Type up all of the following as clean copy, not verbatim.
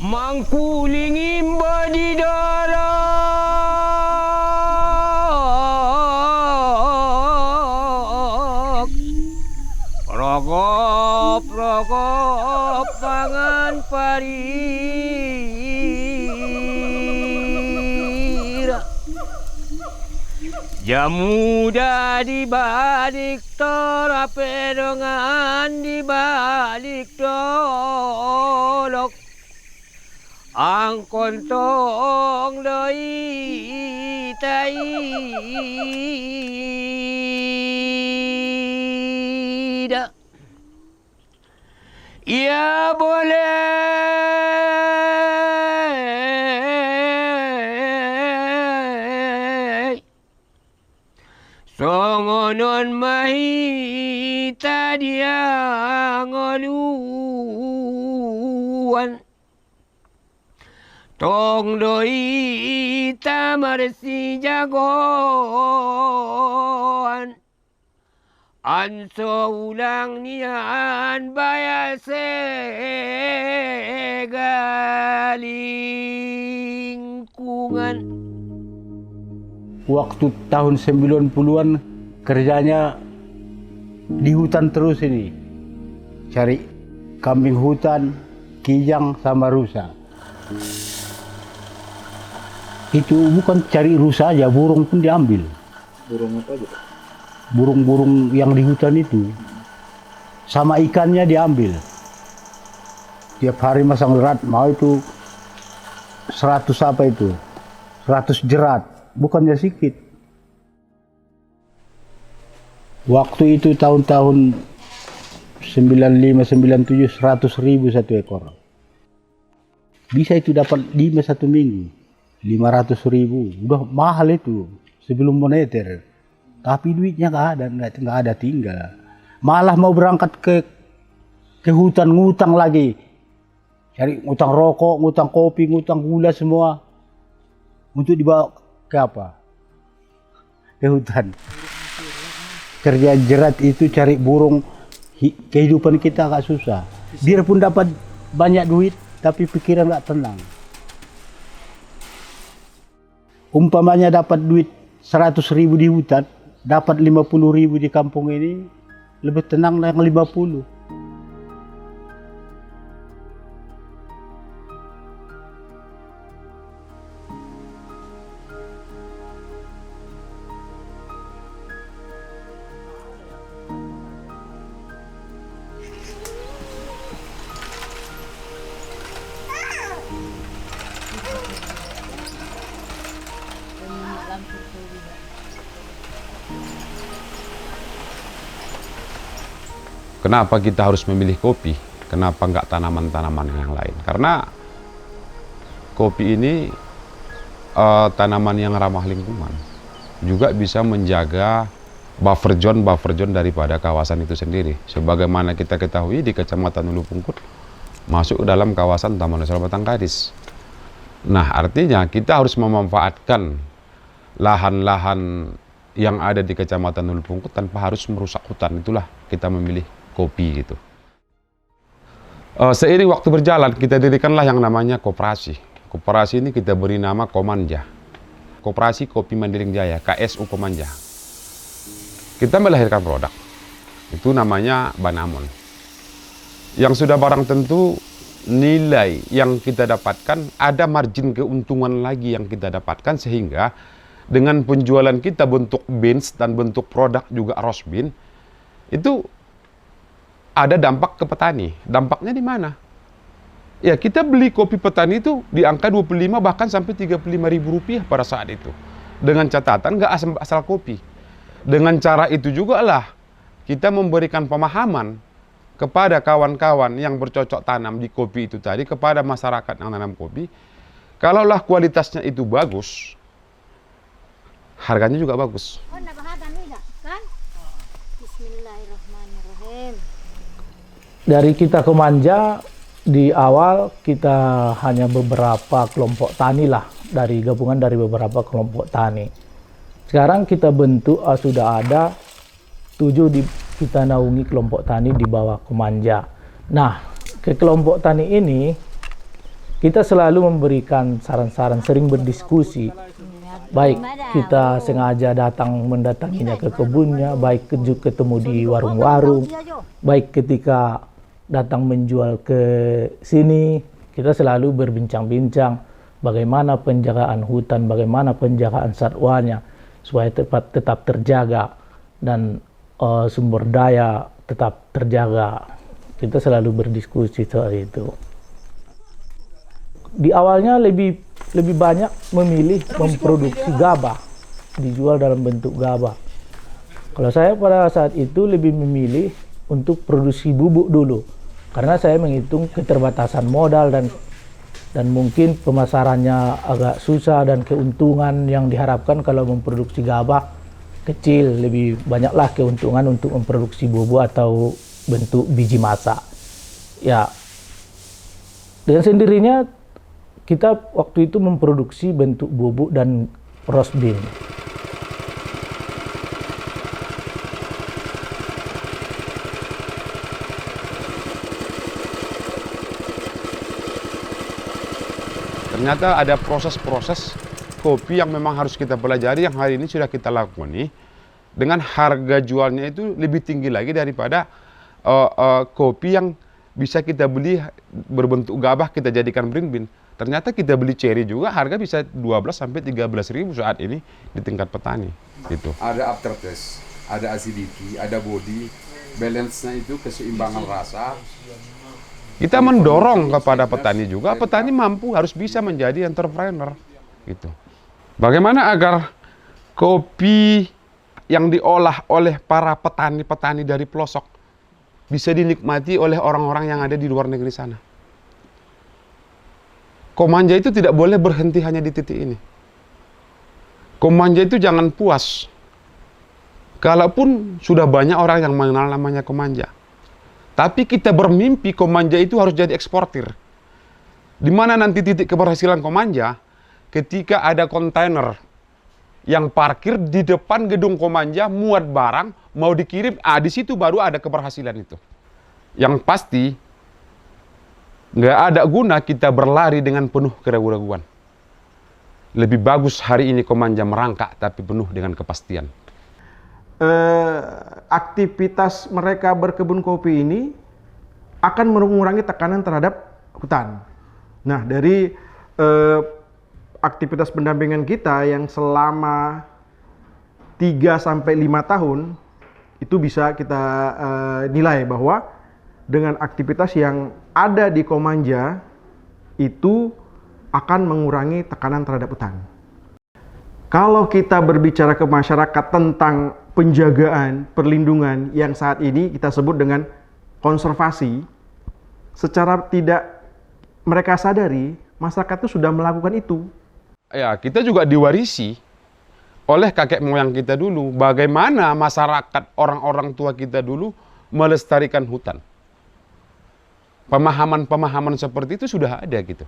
Mangkulingin badidara rogop pangan parira jamuda di balik tora pedongan di balik dolok angkon tong doi tai da ya boleh songonon mahita dia ngoluan tong doi tamar si jagoan anso ulang nian bayase galingkungan. Waktu tahun 90-an kerjanya di hutan terus ini. Cari kambing hutan, kijang sama rusa. Itu bukan cari rusa aja, burung pun diambil. Burung apa aja? Burung-burung yang di hutan itu. Sama ikannya diambil. Tiap hari masang jerat, mau itu 100 apa itu? 100 jerat, bukannya sedikit. Waktu itu tahun-tahun 95-97 100.000 satu ekor. Bisa itu dapat 5 satu minggu. 500.000, udah mahal itu sebelum moneter. Tapi duitnya nggak ada tinggal. Malah mau berangkat ke hutan ngutang lagi. Cari ngutang rokok, ngutang kopi, ngutang gula semua. Untuk dibawa ke apa? Ke hutan. Kerja jerat itu cari burung, kehidupan kita agak susah. Biarpun dapat banyak duit, tapi pikiran nggak tenang. Umpamanya dapat duit 100.000 di hutan, dapat 50.000 di kampung ini, lebih tenang yang 50. Kenapa kita harus memilih kopi? Kenapa nggak tanaman-tanaman yang lain? Karena kopi ini tanaman yang ramah lingkungan. Juga bisa menjaga buffer zone daripada kawasan itu sendiri. Sebagaimana kita ketahui di Kecamatan Ulu Pungkut masuk dalam kawasan Taman Nasional Batang Gadis. Nah, artinya kita harus memanfaatkan lahan-lahan yang ada di Kecamatan Ulu Pungkut tanpa harus merusak hutan. Itulah kita memilih kopi gitu. Seiring waktu berjalan kita dirikanlah yang namanya koperasi. Koperasi ini kita beri nama Komanja. Koperasi Kopi Mandailing Jaya, KSU Komanja. Kita melahirkan produk. Itu namanya Banamon. Yang sudah barang tentu nilai yang kita dapatkan, ada margin keuntungan lagi yang kita dapatkan sehingga dengan penjualan kita bentuk beans dan bentuk produk juga roast bean itu ada dampak ke petani. Dampaknya di mana? Ya, kita beli kopi petani itu di angka 25 bahkan sampai 35.000 rupiah pada saat itu. Dengan catatan nggak asal kopi. Dengan cara itu juga lah kita memberikan pemahaman kepada kawan-kawan yang bercocok tanam di kopi itu tadi, kepada masyarakat yang tanam kopi, kalaulah kualitasnya itu bagus, harganya juga bagus. Bismillahirrahmanirrahim. Dari kita ke Manja, di awal kita hanya beberapa kelompok tani lah, dari gabungan dari beberapa kelompok tani. Sekarang kita bentuk sudah ada 7 kita naungi kelompok tani di bawah Komanja. Nah, ke kelompok tani ini kita selalu memberikan saran-saran, sering berdiskusi. Baik kita sengaja mendatanginya ke kebunnya, baik ketemu di warung-warung, baik ketika datang menjual ke sini, kita selalu berbincang-bincang bagaimana penjagaan hutan, bagaimana penjagaan satwanya supaya tetap terjaga dan sumber daya tetap terjaga. Kita selalu berdiskusi soal itu. Di awalnya lebih banyak memilih memproduksi gabah, dijual dalam bentuk gabah. Kalau saya pada saat itu lebih memilih untuk produksi bubuk dulu, karena saya menghitung keterbatasan modal dan mungkin pemasarannya agak susah dan keuntungan yang diharapkan kalau memproduksi gabah kecil, lebih banyaklah keuntungan untuk memproduksi bubuk atau bentuk biji masa. Ya, dengan sendirinya kita waktu itu memproduksi bentuk bubuk dan roast bean. Ternyata ada proses-proses kopi yang memang harus kita pelajari, yang hari ini sudah kita lakukan nih. Dengan harga jualnya itu lebih tinggi lagi daripada kopi yang bisa kita beli berbentuk gabah kita jadikan green bean. Ternyata kita beli cherry juga harga bisa 12 sampai 13 ribu saat ini di tingkat petani. Gitu. Ada aftertaste, ada acidity, ada body, balance-nya itu keseimbangan rasa. Kita mendorong kepada petani juga, petani mampu harus bisa menjadi entrepreneur. Gitu. Bagaimana agar kopi yang diolah oleh para petani-petani dari pelosok bisa dinikmati oleh orang-orang yang ada di luar negeri sana. Komanja itu tidak boleh berhenti hanya di titik ini. Komanja itu jangan puas. Kalaupun sudah banyak orang yang mengenal namanya Komanja. Tapi kita bermimpi Komanja itu harus jadi eksportir. Di mana nanti titik keberhasilan Komanja ketika ada kontainer yang parkir di depan gedung Komanja muat barang mau dikirim, di situ baru ada keberhasilan itu. Yang pasti nggak ada guna kita berlari dengan penuh keraguan-raguan. Lebih bagus hari ini Komanja merangkak tapi penuh dengan kepastian. Aktivitas mereka berkebun kopi ini akan mengurangi tekanan terhadap hutan. Nah, dari aktivitas pendampingan kita yang selama 3-5 tahun itu bisa kita nilai bahwa dengan aktivitas yang ada di Komanja itu akan mengurangi tekanan terhadap hutan. Kalau kita berbicara ke masyarakat tentang penjagaan, perlindungan yang saat ini kita sebut dengan konservasi, secara tidak mereka sadari, masyarakat itu sudah melakukan itu. Ya, kita juga diwarisi oleh kakek moyang kita dulu. Bagaimana masyarakat, orang-orang tua kita dulu melestarikan hutan. Pemahaman-pemahaman seperti itu sudah ada gitu.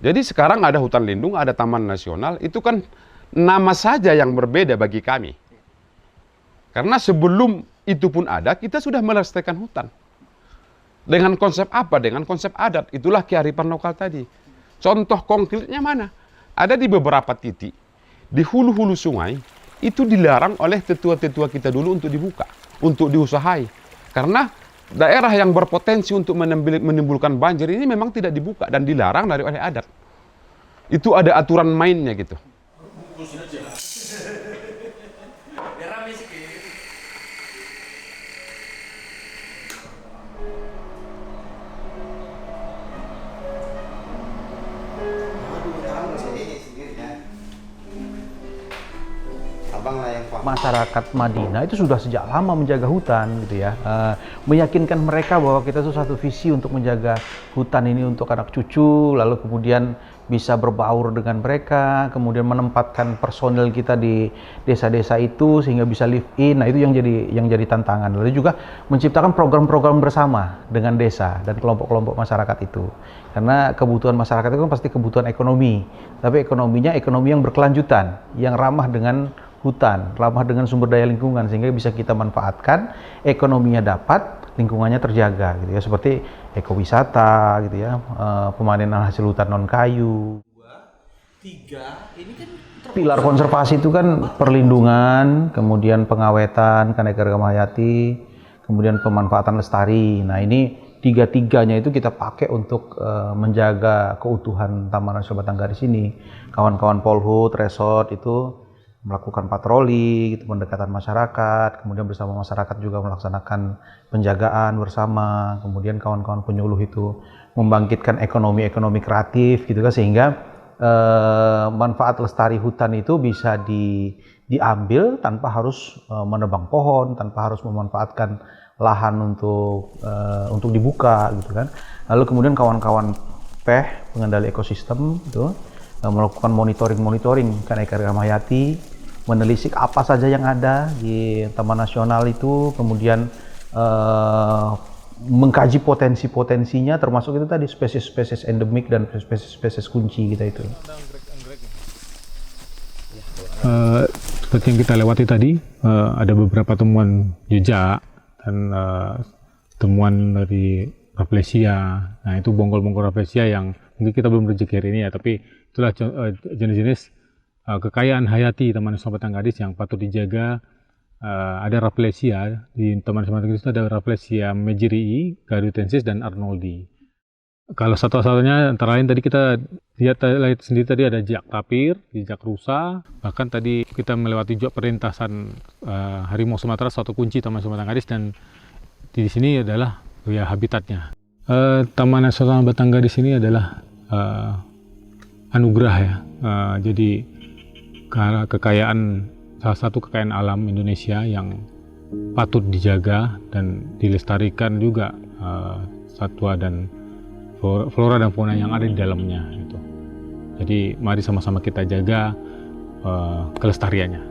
Jadi sekarang ada hutan lindung, ada taman nasional, itu kan nama saja yang berbeda bagi kami. Karena sebelum itu pun ada, kita sudah melestarikan hutan. Dengan konsep apa? Dengan konsep adat. Itulah kearifan lokal tadi. Contoh konkretnya mana? Ada di beberapa titik. Di hulu-hulu sungai, itu dilarang oleh tetua-tetua kita dulu untuk dibuka. Untuk diusahai. Karena daerah yang berpotensi untuk menimbulkan banjir ini memang tidak dibuka dan dilarang dari oleh adat. Itu ada aturan mainnya gitu. Masyarakat Madinah itu sudah sejak lama menjaga hutan gitu ya, meyakinkan mereka bahwa kita itu satu visi untuk menjaga hutan ini untuk anak cucu, lalu kemudian bisa berbaur dengan mereka, kemudian menempatkan personil kita di desa-desa itu sehingga bisa live in. Nah, itu yang jadi tantangan. Lalu juga menciptakan program-program bersama dengan desa dan kelompok-kelompok masyarakat itu. Karena kebutuhan masyarakat itu kan pasti kebutuhan ekonomi, tapi ekonominya ekonomi yang berkelanjutan, yang ramah dengan hutan, ramah dengan sumber daya lingkungan, sehingga bisa kita manfaatkan, ekonominya dapat, lingkungannya terjaga gitu ya, seperti ekowisata gitu ya, pemanenan hasil hutan non kayu. Pilar konservasi itu kan perlindungan, kemudian pengawetan keanekaragaman hayati, kemudian pemanfaatan lestari. Nah ini tiga-tiganya itu kita pakai untuk menjaga keutuhan Taman Nasional Batanggaris ini. Kawan-kawan Polhut, Resort itu melakukan patroli, gitu, pendekatan masyarakat, kemudian bersama masyarakat juga melaksanakan penjagaan bersama, kemudian kawan-kawan penyuluh itu membangkitkan ekonomi kreatif gitu kan, sehingga manfaat lestari hutan itu bisa diambil tanpa harus menebang pohon, tanpa harus memanfaatkan lahan untuk dibuka gitu kan. Lalu kemudian kawan-kawan PEH, pengendali ekosistem itu melakukan monitoring keanekaragaman hayati, menelisik apa saja yang ada di Taman Nasional itu, kemudian mengkaji potensinya, termasuk itu tadi spesies-spesies endemik dan spesies-spesies kunci kita itu. Seperti yang kita lewati tadi, ada beberapa temuan jejak dan temuan dari Rafflesia. Nah itu bonggol-bonggol Rafflesia yang mungkin kita belum rezeki hari ini ya, tapi itulah jenis-jenis kekayaan hayati Taman Nasional Batanggaris yang patut dijaga. Ada Rafflesia di Taman Nasional Batanggaris itu, ada Rafflesia majerii, garutensis, dan arnoldi. Kalau satu-satunya antara lain tadi kita lihat sendiri tadi ada jejak tapir, jejak rusa, bahkan tadi kita melewati juga perlintasan harimau Sumatera, suatu kunci Taman Nasional Batanggaris, dan di sini adalah ya habitatnya. Taman Nasional Batanggaris ini adalah anugerah ya, jadi kekayaan, salah satu kekayaan alam Indonesia yang patut dijaga dan dilestarikan juga satwa dan flora dan fauna yang ada di dalamnya gitu. Jadi mari sama-sama kita jaga kelestariannya.